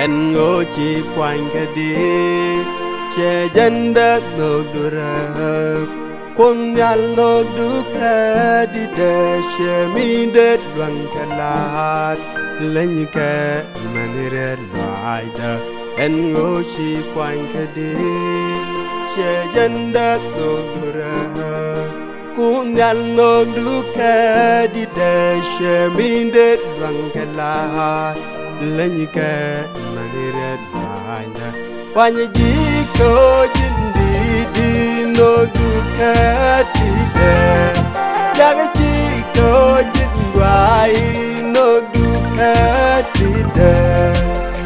en ngô chi quanh cái đi che dân đất lô đu ra quân nhà lô đu cái đi để che mi đất đoàn cái lát lên cái mani red loài da en ngô chi quanh cái đi che dân đất lô đu ra quân nhà lô đu cái đi để che mi đất đoàn cái lát lên cái mani red loài da Wanya jiko jindi di no duka tide Jaga jiko jindwai no duka tide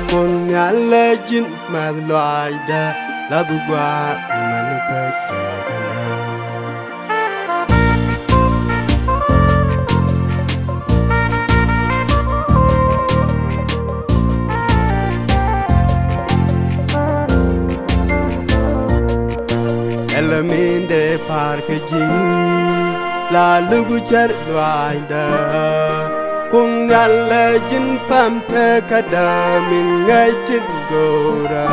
Punya legend madloai da labu gua manu peke Elaminde parke ji la lugu char loaida kungal jin pam te kada min ngai tin gora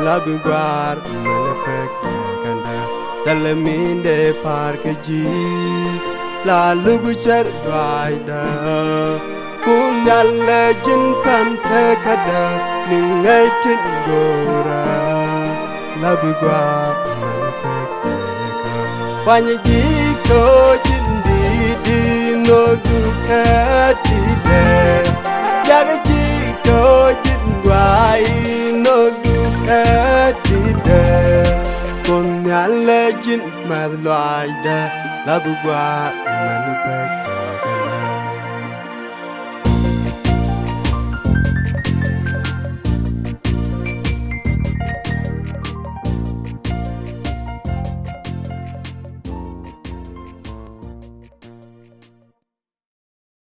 labu gwar mane pek kanda elaminde parke ji la lugu char loaida kungal jin pam te kada min ngai tin gora labu gwar Wanya jiko jindi di no duka tide Jaga jiko jindwai no duka tide Punya legend madloai da labu gua manu peke